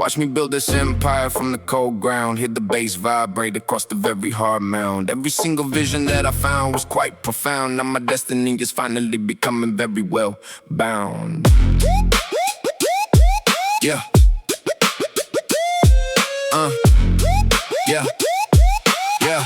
Watch me build this empire from the cold ground. Hear the bass vibrate across the very hard mound. Every single vision that I found was quite profound. Now my destiny is finally becoming very well bound. Yeah. Yeah. Yeah.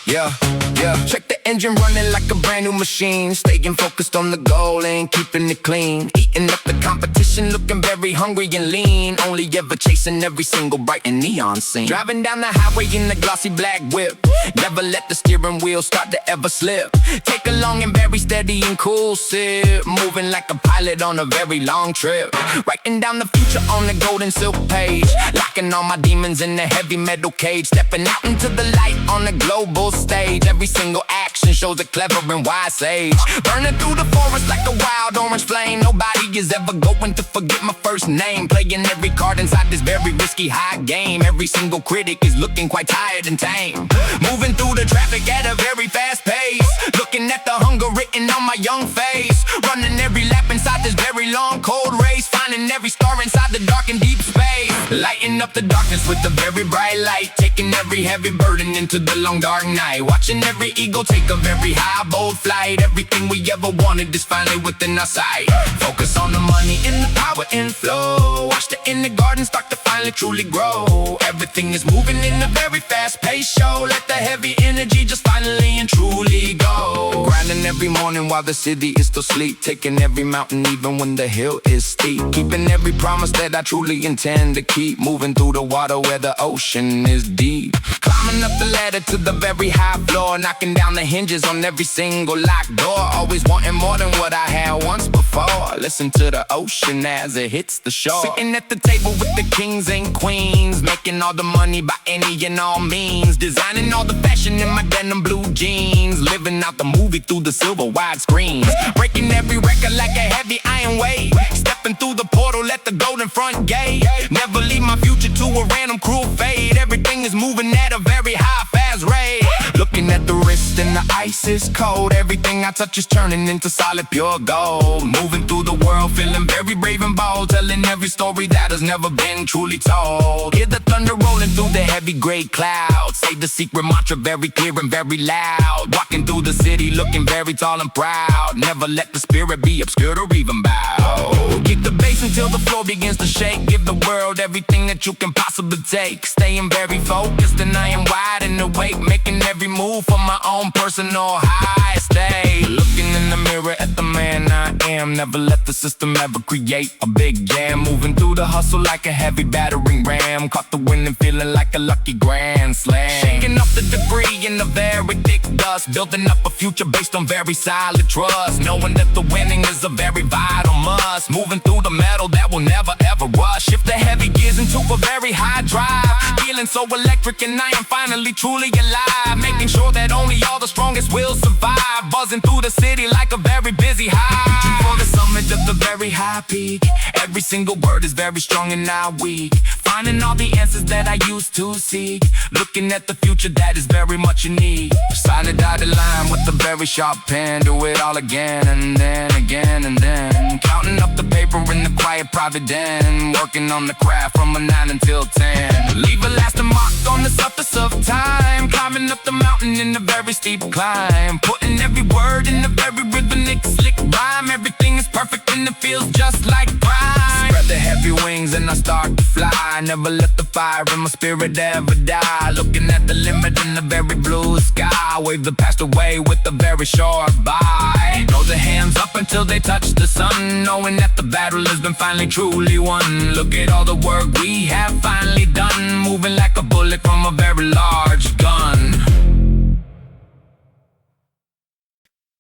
Yeah. Yeah. Check the engine running like a brand new machine. Staying focused on the goal and keeping it clean. Eating up the competition, looking very hungry and lean. Only ever chasing every single bright and neon scene. Driving down the highway in the glossy black whip. Never let the steering wheel start to ever slip. Take a long and very steady and cool sip. Moving like a pilot on a very long trip. Writing down the future on the golden silk page. Locking all my demons in the heavy metal cage. Stepping out into the light on the global stage. Every single action shows a clever and wise sage. Burning through the forest like a wild orange flame. Nobody is ever going to forget my first name. Playing every card inside this very risky high game. Every single critic is looking quite tired and tame. Moving through the traffic at a very fast pace. Looking at the hunger written on my young face. Running every lap inside this very long cold race. Finding every star inside the dark and deep space. Lighting up the darkness with a very bright light. Taking every heavy burden into the long dark night. Watching every eagle take a very high bold flight. Everything we ever wanted is finally within our sight. Focus on the money and the power and flow. Watch the inner garden start to finally truly grow. Everything is moving in a very fast paced show. Let the heavy energy just finally and truly go. Grinding every morning while the city is still asleep. Taking every mountain even when the hill is steep. Keeping every promise that I truly intend to keep. Moving through the water where the ocean is deep. Climbing up the ladder to the very high floor. Knocking down the hinges on every single locked door. Always wanting more than what I had once before. Listen to the ocean as it hits the shore. Sitting at the table with the kings and queens. Making all the money by any and all means. Designing all the fashion in my denim blue jeans. Living out the movie through the silver wide screens. Breaking every record like a heavy iron weight. Stepping through the portal at the golden front gate. Never leave my future to a random cruel fate. Everything is moving at a very high fast rate. Looking at the wrist and the ice is cold. Everything I touch is turning into solid pure gold. Moving through the world feeling very brave and bold. Telling every story that has never been truly told. Hear the thunder rolling through the heavy gray clouds. Say the secret mantra very clear and very loud. Walking through the city looking very tall and proud. Never let the spirit be obscured or even bowed. Kick the bass until the floor begins to shake. Give the world everything that you can possibly take. Staying very focused and I am wide and awake. Making every move for my own personal high stay. Looking in the mirror at the man I am. Never let the system ever create a big jam. Moving through the hustle like a heavy battering ram. Caught the wind and feeling like a lucky grand slam. Shaking up the debris in the very thick dust. Building up a future based on very solid trust. Knowing that the winning is a very vital must. Moving through the metal that will never ever rush. Shift the heavy gears into a very high drive. Feeling so electric and I am finally truly alive. Making sure that only all the strongest will survive. Buzzing through the city like a very busy hive. Reaching for the summit of the very high peak. Every single word is very strong and not weak. Finding all the answers that I used to seek. Looking at the future that is very much in need. Sign a dotted line with a very sharp pen. Do it all again and then again and then. Counting up the paper in the quiet private den. Working on the craft from a 9 until 10. Leave a lasting mark on the surface of time. Climbing up the mountain in a very steep climb. Putting every word in a very rhythmic slick rhyme. Everything is perfect and it feels just like prime. Spread the heavy wings and I start to fly. Never let the fire in my spirit ever die. Looking at the limit in the very blue sky. Wave the past away with a very short bye. Throw the hands up until they touch the sun. Knowing that the battle has been finally truly won. Look at all the work we have finally done. Moving like a bullet from a very large gun.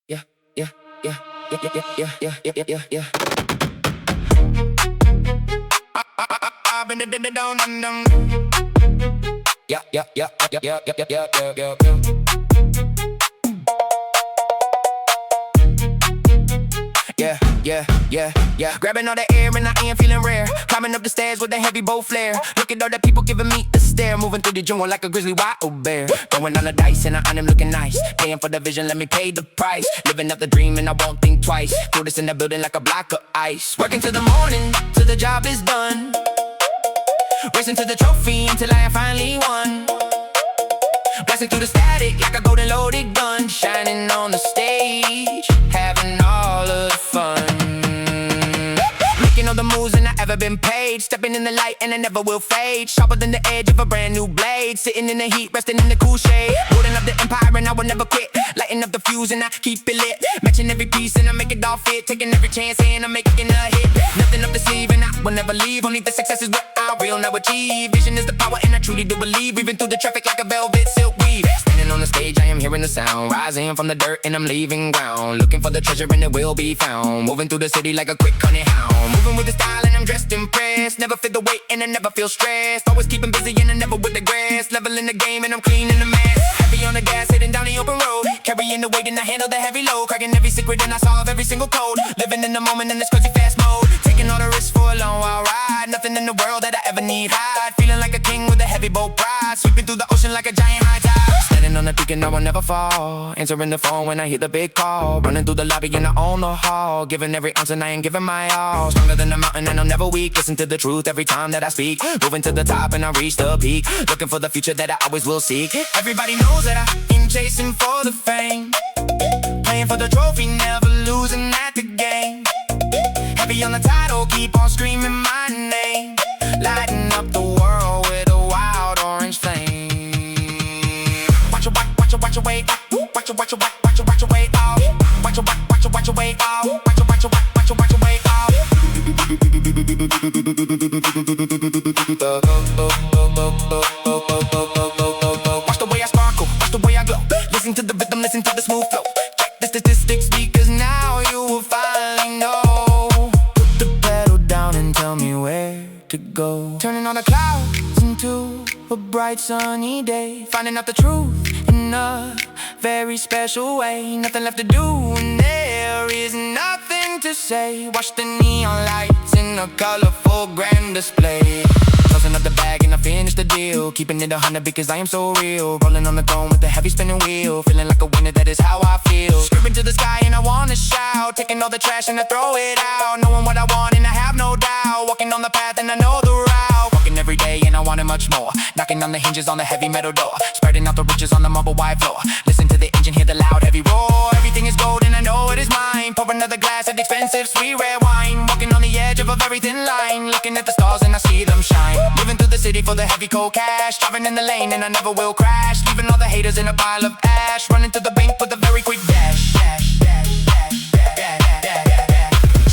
Yeah, yeah, yeah, yeah, yeah, yeah, yeah, yeah, yeah, yeah. I've been down. Yeah, yeah, yeah, yeah, yeah, yeah, yeah, yeah, yeah, yeah. Yeah, yeah, yeah, yeah. Grabbing all the air and I am feeling rare. Climbing up the stairs with a heavy bow flare. Look at all the people giving me a stare. Moving through the jungle like a grizzly wild bear. Throwing on the dice and I'm looking nice. Paying for the vision, let me pay the price. Living up the dream and I won't think twice. Throw this in the building like a block of ice. Working till the morning, till the job is done. Racing to the trophy until I finally won. Blasting through the static like a golden loaded gun. Shining on the stage, having all of the fun. Making all the moves and I ever been paid. Stepping in the light and I never will fade. Sharper than the edge of a brand new blade. Sitting in the heat, resting in the cool shade. Building up the empire and I will never quit. Lighting up the fuse and I keep it lit. Matching every piece and I make it all fit. Taking every chance and I'm making a hit. Nothing up to sleeve and I will never leave. Only the success is what I will now achieve. Vision is the power and I truly do believe. Weaving through the traffic like a velvet silk weave. Standing on the stage, I am hearing the sound. Rising from the dirt and I'm leaving ground. Looking for the treasure and it will be found. Moving through the city like a quick honey hound. Moving with the style and I'm dressed impressed. Never feel the weight and I never feel stressed. Always keeping busy and I never with the grass. Leveling the game and I'm cleaning the mess. Heavy on the gas, heading down the open road. Carrying the weight and I handle the heavy load. Cracking every secret and I solve every single code. Living in the moment in this crazy fast mode. Taking all the risks for a long while ride. Nothing in the world that I ever need hide. Feeling like a king with a heavy boat pride. Sweeping through the ocean like a giant high tide. Standing on the peak and I will never fall. Answering the phone when I hear the big call. Running through the lobby and I own the hall. Giving every ounce and I ain't giving my all. Stronger than a mountain and I'm never weak. Listen to the truth every time that I speak. Moving to the top and I reach the peak. Looking for the future that I always will seek. Everybody knows that I've been chasing for the fame. Playing for the trophy, never losing at the game. Heavy on the title, keep on screaming my name. Lighting up the world with a wild orange flame. Watch your way up. Watch your way up. Watch your way up. Watch your way up. Watch the way I sparkle, watch the way I glow. Listen to the rhythm, listen to the smooth flow. Check the statistics because now you will finally know. Put the pedal down and tell me where to go. Turning all the clouds into a bright sunny day. Finding out the truth in a very special way. Nothing left to do and there is nothing to say. Watch the neon lights in a colorful grand display. Closing up the bag and I finish the deal. Keeping it 100 because I am so real. Rolling on the throne with the heavy spinning wheel. Feeling like a winner, that is how I feel. Screaming to the sky and I wanna shout. Taking all the trash and I throw it out. Knowing what I want and I have no doubt. Walking on the path and I know the route. Walking every day and I wanted much more. Knocking on the hinges on the heavy metal door. Spreading out the riches on the marble white floor. Listen to the engine, hear the loud heavy roar. Everything is gold and I know it is mine. Pour another glass of expensive sweet red wine. Walking on the edge of a very thin line. Looking at the stars and I see them shine. Moving through the city for the heavy cold cash. Driving in the lane and I never will crash. Leaving all the haters in a pile of ash. Running to the bank with a very quick dash.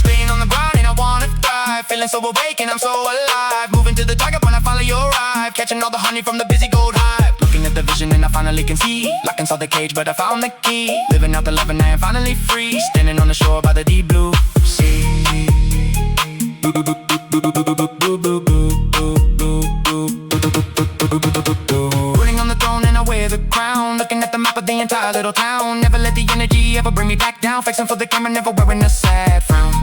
Staying on the grind and I wanna thrive. Feeling so awake and I'm so alive. Moving to the target when I finally arrive. Catching all the honey from the busy gold hive. Looking at the vision and I finally can see. Locked inside the cage but I found the key. Living out the love and I am finally free. Standing on the shore by the deep blue sea. Putting on the throne and I wear the crown. Looking at the map of the entire little town. Never let the energy ever bring me back down. Flexing for the camera, never wearing a sad frown.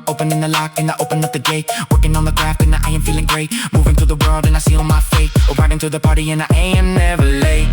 Opening the lock and I open up the gate. Working on the craft and I am feeling great. Moving through the world and I seal my fate. Riding to the party and I am never late.